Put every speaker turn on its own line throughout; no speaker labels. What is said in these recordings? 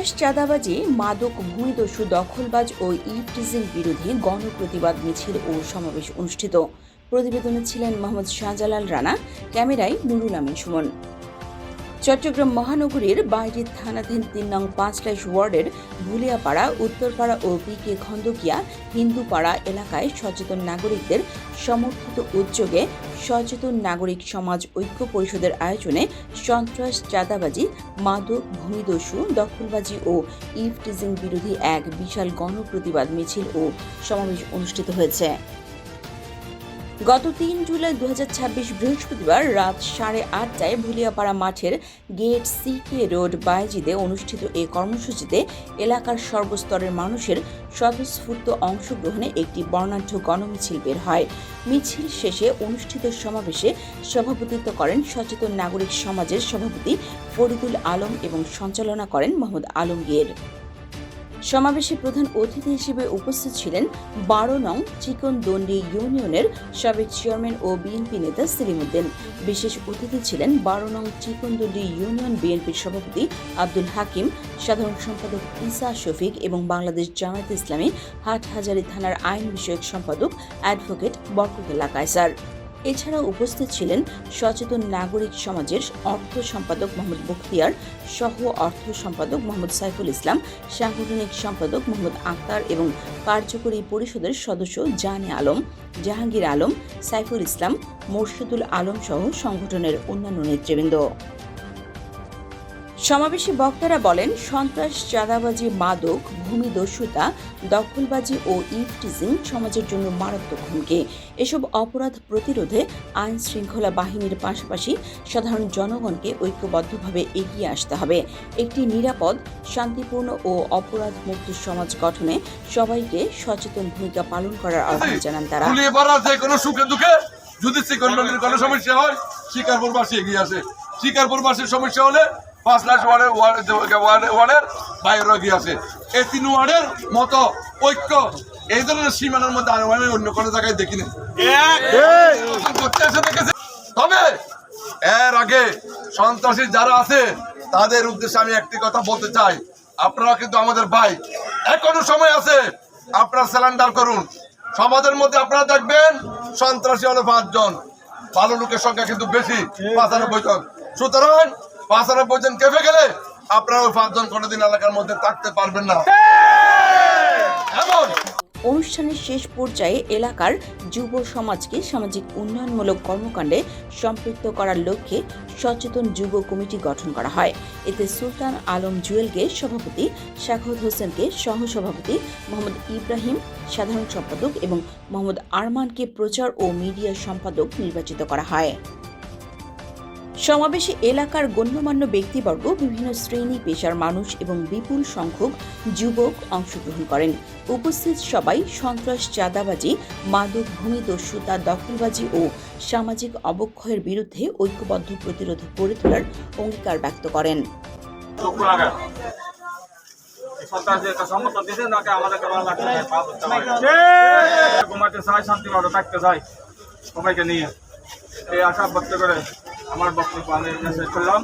সন্ত্রাস, চাঁদাবাজি, মাদক, ভূমিদস্যু, দখলবাজ ও ইভটিজিং বিরোধী গণপ্রতিবাদ মিছিল ও সমাবেশ অনুষ্ঠিত। প্রতিবেদনে ছিলেন মোহাম্মদ শাহজালাল রানা, ক্যামেরায় নুরুল আমিন সুমন। চট্টগ্রাম মহানগরীর বাইরের থানাধীন ৩ নং ৫ ওয়ার্ডের ভুলিয়াপাড়া, উত্তরপাড়া ও পিকে খন্দকিয়া হিন্দুপাড়া এলাকায় সচেতন নাগরিকদের সমর্থিত উদ্যোগে সচেতন নাগরিক সমাজ ঐক্য পরিষদের আয়োজনে সন্ত্রাস, চাঁদাবাজি, মাদক, ভূমিদস্যু, দখলবাজি ও ইভটিজিং বিরোধী এক বিশাল গণপ্রতিবাদ মিছিল ও সমাবেশ অনুষ্ঠিত হয়েছে। গত ৩ জুলাই ২০২৬ বৃহস্পতিবার রাত ৮:৩০ ভুলিয়াপাড়া মাঠের গেট সিকে রোড বায়েজিদে অনুষ্ঠিত এই কর্মসূচিতে এলাকার সর্বস্তরের মানুষের স্বতঃস্ফূর্ত অংশগ্রহণে একটি বর্ণাঢ্য গণমিছিল বের হয়। মিছিল শেষে অনুষ্ঠিত সমাবেশে সভাপতিত্ব করেন সচেতন নাগরিক সমাজের সভাপতি ফরিদুল আলম এবং সঞ্চালনা করেন মোহাম্মদ আলমগীর। সমাবেশে প্রধান অতিথি হিসেবে উপস্থিত ছিলেন ১২ নং চিকনদন্ডি ইউনিয়নের সাবেক চেয়ারম্যান ও বিএনপি নেতা সেলিম উদ্দিন। বিশেষ অতিথি ছিলেন ১২ নং চিকনদন্ডি ইউনিয়ন বিএনপির সভাপতি আব্দুল হাকিম, সাধারণ সম্পাদক ইসা শফিক এবং বাংলাদেশ জামায়াতে ইসলামী হাটহাজারী থানার আইন বিষয়ক সম্পাদক অ্যাডভোকেট বরকতুল্লাহ কায়সার। এছাড়াও উপস্থিত ছিলেন সচেতন নাগরিক সমাজের অর্থ সম্পাদক মোহাম্মদ বখতিয়ার, সহ অর্থ সম্পাদক মোহাম্মদ সাইফুল ইসলাম, সাংগঠনিক সম্পাদক মোহাম্মদ আক্তার এবং কার্যকরী পরিষদের সদস্য জানে আলম, জাহাঙ্গীর আলম, সাইফুল ইসলাম, মোর্শেদুল আলম সহ সংগঠনের অন্যান্য নেতৃবৃন্দ। সমাবেশে বক্তারা বলেন, সন্ত্রাস, চাঁদাবাজি, মাদক, ভূমিদস্যুতা, দখলবাজি ও ইভটিজিং সমাজের জন্য মারাত্মক হুমকি। এসব অপরাধ প্রতিরোধে আইন শৃঙ্খলা বাহিনীর পাশাপাশি সাধারণ জনগণকে ঐক্যবদ্ধভাবে এগিয়ে আসতে হবে। একটি নিরাপদ, শান্তিপূর্ণ ও অপরাধমুক্ত সমাজ গঠনে সবাইকে সচেতন ভূমিকা পালন করার আহ্বান জানান তারা।
যদি কোনো সমস্যা হয় শিকারপুরবাসী এগিয়ে আসে, শিকারপুরবাসীর সমস্যা হলে ৫ ওয়ার্ডের বাইরে এগিয়ে আসে। এই ৩ ওয়ার্ডের মতো ঐক্য এই ধরনের সীমানার মধ্যে অন্য কোনো জায়গায় দেখিনি। তবে এর আগে সন্ত্রাসী যারা আছে তাদের উদ্দেশ্যে আমি একটি কথা বলতে চাই, আপনারা কিন্তু আমাদের ভাই, এখনো সময় আছে, আপনারা স্যালেন্ডার করুন। সমাজের মধ্যে আপনারা দেখবেন সন্ত্রাসী হলো ৫ জন, ভালো লোকের সংখ্যা কিন্তু বেশি, ৯৫ জন। সুতরাং ৯৫ জন কেঁপে গেলে আপনারা ওই ৫ জন কোনোদিন এলাকার মধ্যে থাকতে পারবেন না। এমন
অনুষ্ঠানের শেষ পর্যায়ে এলাকার যুব সমাজকে সামাজিক উন্নয়নমূলক কর্মকাণ্ডে সম্পৃক্ত করার লক্ষ্যে সচেতন যুব কমিটি গঠন করা হয়। এতে সুলতান আলম জুয়েলকে সভাপতি, শাখাওয়াত হোসেনকে সহসভাপতি, মোহাম্মদ ইব্রাহিম সাধারণ সম্পাদক এবং মোহাম্মদ আরমানকে প্রচার ও মিডিয়া সম্পাদক নির্বাচিত করা হয়। সমাবেশে এলাকার গণ্যমান্য ব্যক্তিবর্গ, বিভিন্ন শ্রেণী পেশার মানুষ এবং বিপুল সংখ্যক যুবক অংশগ্রহণ করেন। উপস্থিত সবাই সন্ত্রাস, চাঁদাবাজি, মাদক, ভূমিদস্যুতা, দখলবাজি ও সামাজিক অবক্ষয়ের বিরুদ্ধে ঐক্যবদ্ধ প্রতিরোধ গড়ে তোলার অঙ্গীকার ব্যক্ত করেন।
সবাইকে নিয়ে এই আশা ব্যক্ত করে আমার বক্তব্য আমি শেষ করলাম।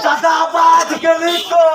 চাঁদাবাজ কে লিখো